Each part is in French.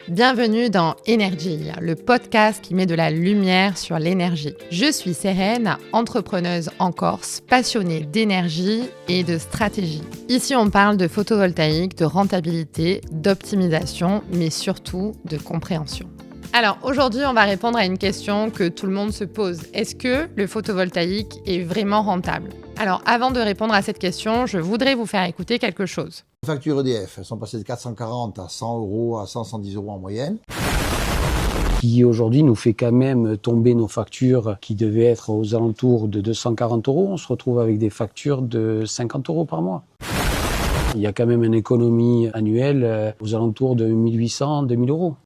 Bienvenue dans Énergie, le podcast qui met de la lumière sur l'énergie. Je suis Sérène, entrepreneuse en Corse, passionnée d'énergie et de stratégie. Ici, on parle de photovoltaïque, de rentabilité, d'optimisation, mais surtout de compréhension. Alors aujourd'hui, on va répondre à une question que tout le monde se pose. Est-ce que le photovoltaïque est vraiment rentable ? Alors avant de répondre à cette question, je voudrais vous faire écouter quelque chose. Les factures EDF, elles sont passées de 440 à 100 euros, à 110 euros en moyenne. Qui aujourd'hui nous fait quand même tomber nos factures qui devaient être aux alentours de 240 euros. On se retrouve avec des factures de 50 euros par mois. Il y a quand même une économie annuelle aux alentours de 1800, 2000 euros.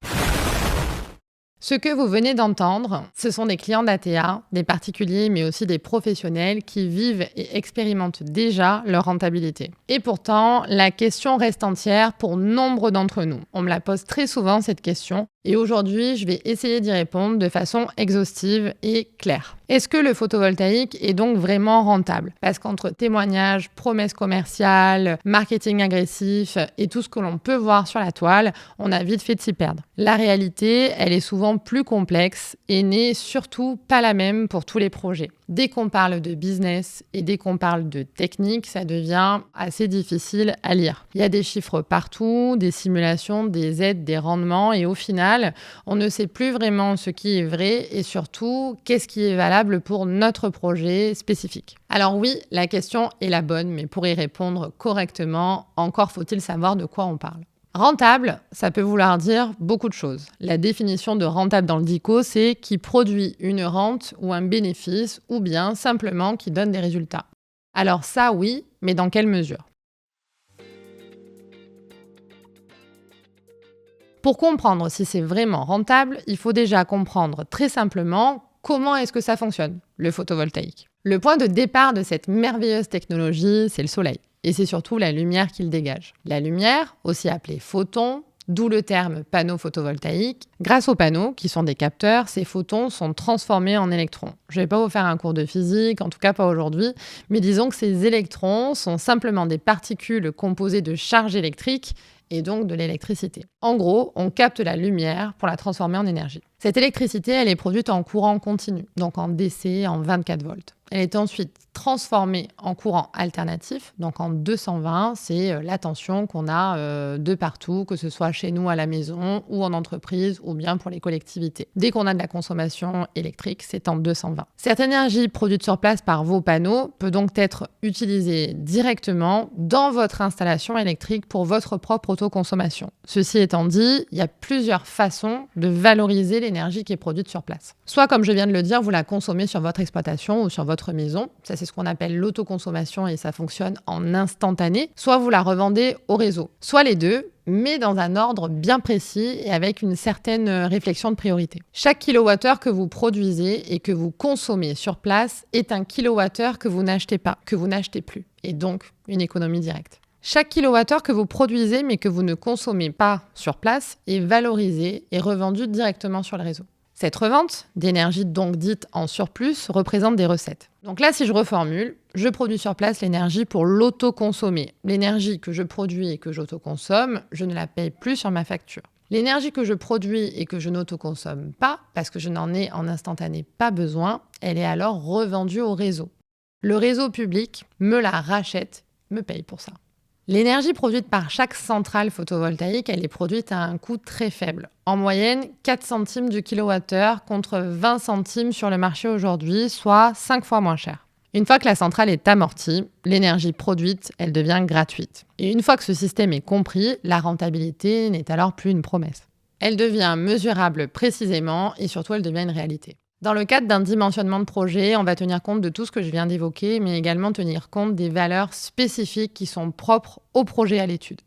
Ce que vous venez d'entendre, ce sont des clients d'ATA, des particuliers mais aussi des professionnels qui vivent et expérimentent déjà leur rentabilité. Et pourtant, la question reste entière pour nombre d'entre nous. On me la pose très souvent cette question et aujourd'hui, je vais essayer d'y répondre de façon exhaustive et claire. Est-ce que le photovoltaïque est donc vraiment rentable ? Parce qu'entre témoignages, promesses commerciales, marketing agressif et tout ce que l'on peut voir sur la toile, on a vite fait de s'y perdre. La réalité, elle est souvent plus complexe et n'est surtout pas la même pour tous les projets. Dès qu'on parle de business et dès qu'on parle de technique, ça devient assez difficile à lire. Il y a des chiffres partout, des simulations, des aides, des rendements et au final, on ne sait plus vraiment ce qui est vrai et surtout, qu'est-ce qui est valable pour notre projet spécifique. Alors oui, la question est la bonne, mais pour y répondre correctement, encore faut-il savoir de quoi on parle. Rentable, ça peut vouloir dire beaucoup de choses. La définition de rentable dans le DICO, c'est qui produit une rente ou un bénéfice ou bien simplement qui donne des résultats. Alors ça, oui, mais dans quelle mesure ? Pour comprendre si c'est vraiment rentable, il faut déjà comprendre très simplement comment est-ce que ça fonctionne, le photovoltaïque. Le point de départ de cette merveilleuse technologie, c'est le soleil. Et c'est surtout la lumière qu'il dégage. La lumière, aussi appelée photon, d'où le terme panneau photovoltaïque. Grâce aux panneaux, qui sont des capteurs, ces photons sont transformés en électrons. Je ne vais pas vous faire un cours de physique, en tout cas pas aujourd'hui, mais disons que ces électrons sont simplement des particules composées de charges électriques et donc de l'électricité. En gros, on capte la lumière pour la transformer en énergie. Cette électricité, elle est produite en courant continu, donc en DC, en 24 volts. Elle est ensuite transformée en courant alternatif, donc en 220, c'est la tension qu'on a de partout, que ce soit chez nous à la maison ou en entreprise ou bien pour les collectivités. Dès qu'on a de la consommation électrique, c'est en 220. Cette énergie produite sur place par vos panneaux peut donc être utilisée directement dans votre installation électrique pour votre propre autoconsommation. Ceci étant dit, il y a plusieurs façons de valoriser l'énergie qui est produite sur place. Soit, comme je viens de le dire, vous la consommez sur votre exploitation ou sur votre maison. Ça, c'est ce qu'on appelle l'autoconsommation et ça fonctionne en instantané. Soit vous la revendez au réseau. Soit les deux, mais dans un ordre bien précis et avec une certaine réflexion de priorité. Chaque kilowattheure que vous produisez et que vous consommez sur place est un kilowattheure que vous n'achetez pas, que vous n'achetez plus. Et donc, une économie directe. Chaque kilowattheure que vous produisez mais que vous ne consommez pas sur place est valorisé et revendu directement sur le réseau. Cette revente d'énergie donc dite en surplus représente des recettes. Donc là, si je reformule, je produis sur place l'énergie pour l'autoconsommer. L'énergie que je produis et que j'autoconsomme, je ne la paye plus sur ma facture. L'énergie que je produis et que je n'autoconsomme pas, parce que je n'en ai en instantané pas besoin, elle est alors revendue au réseau. Le réseau public me la rachète, me paye pour ça. L'énergie produite par chaque centrale photovoltaïque, elle est produite à un coût très faible. En moyenne, 4 centimes du kilowattheure contre 20 centimes sur le marché aujourd'hui, soit 5 fois moins cher. Une fois que la centrale est amortie, l'énergie produite, elle devient gratuite. Et une fois que ce système est compris, la rentabilité n'est alors plus une promesse. Elle devient mesurable précisément et surtout elle devient une réalité. Dans le cadre d'un dimensionnement de projet, on va tenir compte de tout ce que je viens d'évoquer, mais également tenir compte des valeurs spécifiques qui sont propres au projet à l'étude.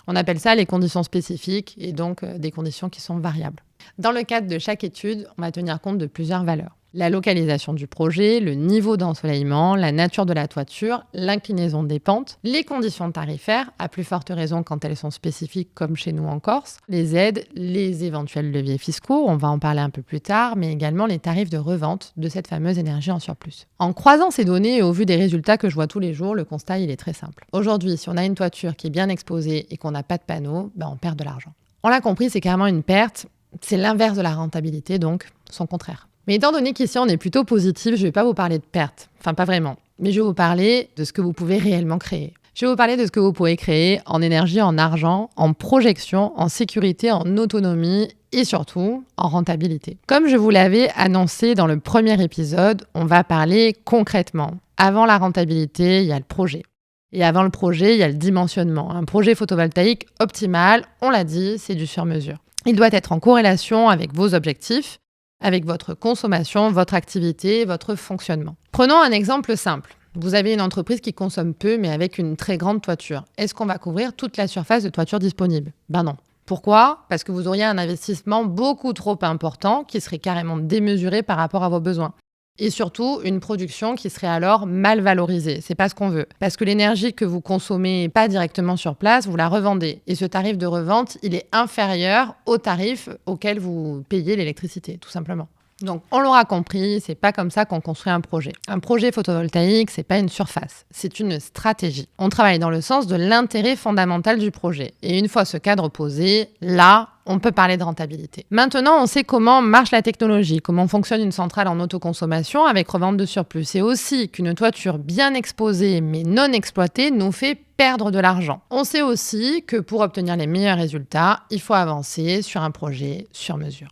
On appelle ça les conditions spécifiques et donc des conditions qui sont variables. Dans le cadre de chaque étude, on va tenir compte de plusieurs valeurs. La localisation du projet, le niveau d'ensoleillement, la nature de la toiture, l'inclinaison des pentes, les conditions tarifaires, à plus forte raison quand elles sont spécifiques comme chez nous en Corse, les aides, les éventuels leviers fiscaux, on va en parler un peu plus tard, mais également les tarifs de revente de cette fameuse énergie en surplus. En croisant ces données et au vu des résultats que je vois tous les jours, le constat il est très simple. Aujourd'hui, si on a une toiture qui est bien exposée et qu'on n'a pas de panneau, on perd de l'argent. On l'a compris, c'est carrément une perte. C'est l'inverse de la rentabilité, donc son contraire. Mais étant donné qu'ici on est plutôt positif, je ne vais pas vous parler de perte. Enfin, pas vraiment. Mais je vais vous parler de ce que vous pouvez réellement créer. Je vais vous parler de ce que vous pouvez créer en énergie, en argent, en projection, en sécurité, en autonomie et surtout en rentabilité. Comme je vous l'avais annoncé dans le premier épisode, on va parler concrètement. Avant la rentabilité, il y a le projet. Et avant le projet, il y a le dimensionnement. Un projet photovoltaïque optimal, on l'a dit, c'est du sur-mesure. Il doit être en corrélation avec vos objectifs, avec votre consommation, votre activité, votre fonctionnement. Prenons un exemple simple. Vous avez une entreprise qui consomme peu, mais avec une très grande toiture. Est-ce qu'on va couvrir toute la surface de toiture disponible ? Ben non. Pourquoi ? Parce que vous auriez un investissement beaucoup trop important qui serait carrément démesuré par rapport à vos besoins. Et surtout, une production qui serait alors mal valorisée. C'est pas ce qu'on veut. Parce que l'énergie que vous consommez pas directement sur place, vous la revendez. Et ce tarif de revente, il est inférieur au tarif auquel vous payez l'électricité, tout simplement. Donc, on l'aura compris, c'est pas comme ça qu'on construit un projet. Un projet photovoltaïque, c'est pas une surface, c'est une stratégie. On travaille dans le sens de l'intérêt fondamental du projet. Et une fois ce cadre posé, là, on peut parler de rentabilité. Maintenant, on sait comment marche la technologie, comment fonctionne une centrale en autoconsommation avec revente de surplus. C'est aussi qu'une toiture bien exposée mais non exploitée nous fait perdre de l'argent. On sait aussi que pour obtenir les meilleurs résultats, il faut avancer sur un projet sur mesure.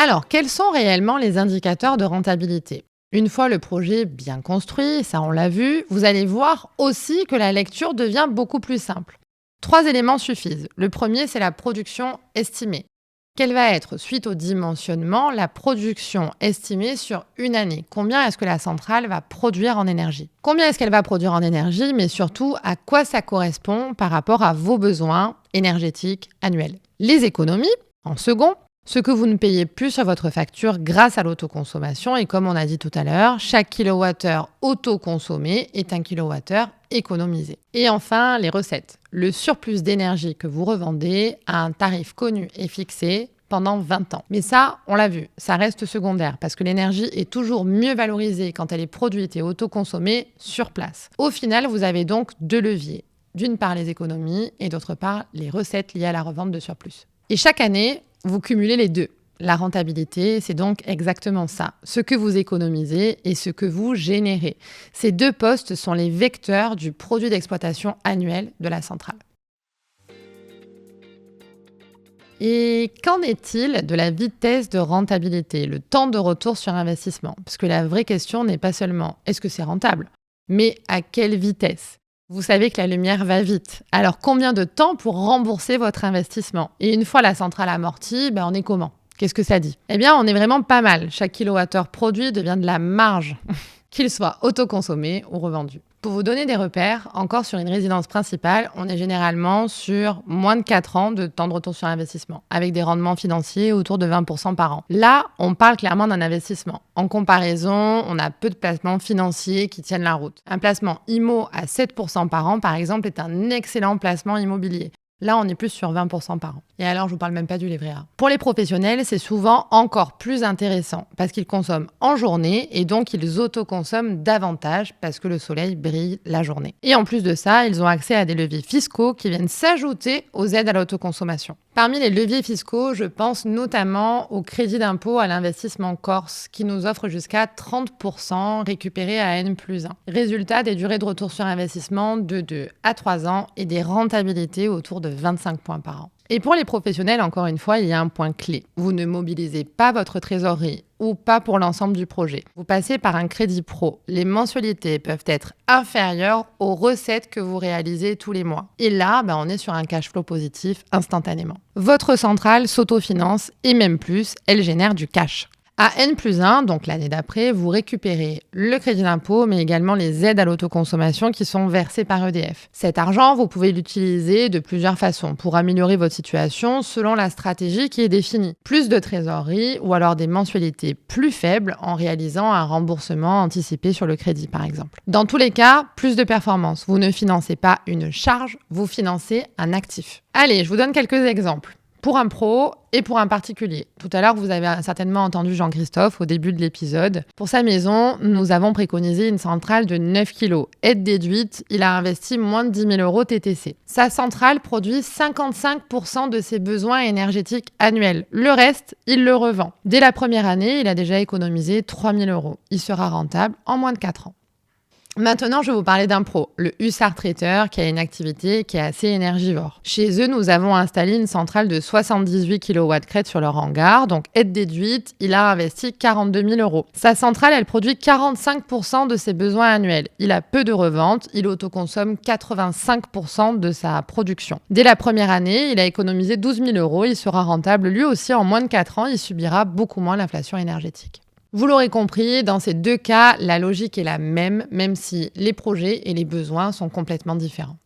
Alors, quels sont réellement les indicateurs de rentabilité ? Une fois le projet bien construit, ça on l'a vu, vous allez voir aussi que la lecture devient beaucoup plus simple. 3 éléments suffisent. Le premier, c'est la production estimée. Quelle va être, suite au dimensionnement, la production estimée sur une année ? Combien est-ce que la centrale va produire en énergie ? Combien est-ce qu'elle va produire en énergie, mais surtout à quoi ça correspond par rapport à vos besoins énergétiques annuels ? Les économies, en second. Ce que vous ne payez plus sur votre facture grâce à l'autoconsommation. Et comme on a dit tout à l'heure, chaque kilowattheure autoconsommé est un kilowattheure économisé. Et enfin, les recettes. Le surplus d'énergie que vous revendez à un tarif connu et fixé pendant 20 ans. Mais ça, on l'a vu, ça reste secondaire parce que l'énergie est toujours mieux valorisée quand elle est produite et autoconsommée sur place. Au final, vous avez donc 2 leviers. D'une part, les économies et d'autre part, les recettes liées à la revente de surplus. Et chaque année, vous cumulez les deux. La rentabilité, c'est donc exactement ça. Ce que vous économisez et ce que vous générez. Ces 2 postes sont les vecteurs du produit d'exploitation annuel de la centrale. Et qu'en est-il de la vitesse de rentabilité, le temps de retour sur investissement ? Parce que la vraie question n'est pas seulement est-ce que c'est rentable, mais à quelle vitesse ? Vous savez que la lumière va vite. Alors, combien de temps pour rembourser votre investissement ? Et une fois la centrale amortie, on est comment ? Qu'est-ce que ça dit ? Eh bien, on est vraiment pas mal. Chaque kilowattheure produit devient de la marge, qu'il soit autoconsommé ou revendu. Pour vous donner des repères, encore sur une résidence principale, on est généralement sur moins de 4 ans de temps de retour sur investissement, avec des rendements financiers autour de 20% par an. Là, on parle clairement d'un investissement. En comparaison, on a peu de placements financiers qui tiennent la route. Un placement IMO à 7% par an, par exemple, est un excellent placement immobilier. Là, on est plus sur 20% par an. Et alors, je vous parle même pas du livret A. Pour les professionnels, c'est souvent encore plus intéressant parce qu'ils consomment en journée et donc ils autoconsomment davantage parce que le soleil brille la journée. Et en plus de ça, ils ont accès à des leviers fiscaux qui viennent s'ajouter aux aides à l'autoconsommation. Parmi les leviers fiscaux, je pense notamment au crédit d'impôt à l'investissement corse qui nous offre jusqu'à 30% récupérés à N+1. Résultat des durées de retour sur investissement de 2 à 3 ans et des rentabilités autour de 25 points par an. Et pour les professionnels, encore une fois, il y a un point clé. Vous ne mobilisez pas votre trésorerie ou pas pour l'ensemble du projet. Vous passez par un crédit pro. Les mensualités peuvent être inférieures aux recettes que vous réalisez tous les mois. Et là, on est sur un cash flow positif instantanément. Votre centrale s'autofinance et même plus, elle génère du cash. À N+1, donc l'année d'après, vous récupérez le crédit d'impôt, mais également les aides à l'autoconsommation qui sont versées par EDF. Cet argent, vous pouvez l'utiliser de plusieurs façons pour améliorer votre situation selon la stratégie qui est définie. Plus de trésorerie ou alors des mensualités plus faibles en réalisant un remboursement anticipé sur le crédit, par exemple. Dans tous les cas, plus de performance. Vous ne financez pas une charge, vous financez un actif. Allez, je vous donne quelques exemples. pour un pro et pour un particulier. Tout à l'heure, vous avez certainement entendu Jean-Christophe au début de l'épisode. Pour sa maison, nous avons préconisé une centrale de 9 kg. Aide déduite, il a investi moins de 10 000 € TTC. Sa centrale produit 55% de ses besoins énergétiques annuels. Le reste, il le revend. Dès la première année, il a déjà économisé 3 000 €. Il sera rentable en moins de 4 ans. Maintenant, je vais vous parler d'un pro, le Hussard Traiteur, qui a une activité qui est assez énergivore. Chez eux, nous avons installé une centrale de 78 kW crête sur leur hangar, donc aide déduite, il a investi 42 000 €. Sa centrale, elle produit 45% de ses besoins annuels. Il a peu de reventes, il autoconsomme 85% de sa production. Dès la première année, il a économisé 12 000 €, il sera rentable lui aussi en moins de 4 ans, il subira beaucoup moins l'inflation énergétique. Vous l'aurez compris, dans ces deux cas, la logique est la même si les projets et les besoins sont complètement différents.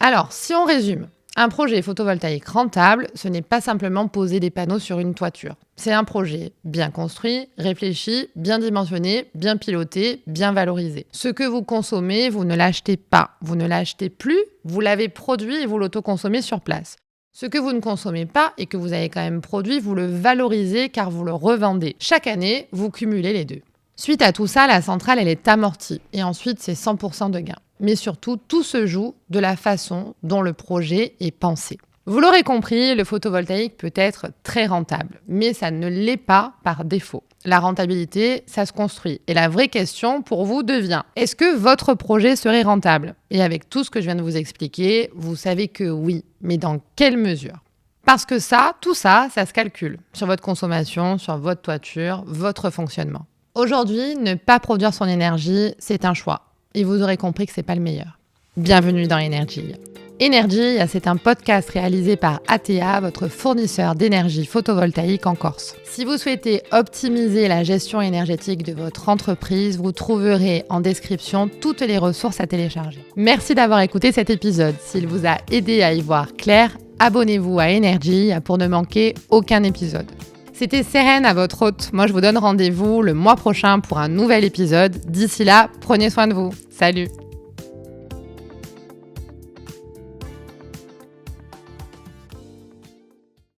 Alors, si on résume, un projet photovoltaïque rentable, ce n'est pas simplement poser des panneaux sur une toiture. C'est un projet bien construit, réfléchi, bien dimensionné, bien piloté, bien valorisé. Ce que vous consommez, vous ne l'achetez pas, vous ne l'achetez plus, vous l'avez produit et vous l'autoconsommez sur place. Ce que vous ne consommez pas et que vous avez quand même produit, vous le valorisez car vous le revendez. Chaque année, vous cumulez les deux. Suite à tout ça, la centrale, elle est amortie et ensuite, c'est 100% de gain. Mais surtout, tout se joue de la façon dont le projet est pensé. Vous l'aurez compris, le photovoltaïque peut être très rentable, mais ça ne l'est pas par défaut. La rentabilité, ça se construit. Et la vraie question pour vous devient, est-ce que votre projet serait rentable ? Et avec tout ce que je viens de vous expliquer, vous savez que oui, mais dans quelle mesure ? Parce que tout ça se calcule sur votre consommation, sur votre toiture, votre fonctionnement. Aujourd'hui, ne pas produire son énergie, c'est un choix. Et vous aurez compris que c'est pas le meilleur. Bienvenue dans Energy. Energy, c'est un podcast réalisé par ATA, votre fournisseur d'énergie photovoltaïque en Corse. Si vous souhaitez optimiser la gestion énergétique de votre entreprise, vous trouverez en description toutes les ressources à télécharger. Merci d'avoir écouté cet épisode. S'il vous a aidé à y voir clair, abonnez-vous à Energy pour ne manquer aucun épisode. C'était Sérène à votre hôte. Moi, je vous donne rendez-vous le mois prochain pour un nouvel épisode. D'ici là, prenez soin de vous. Salut!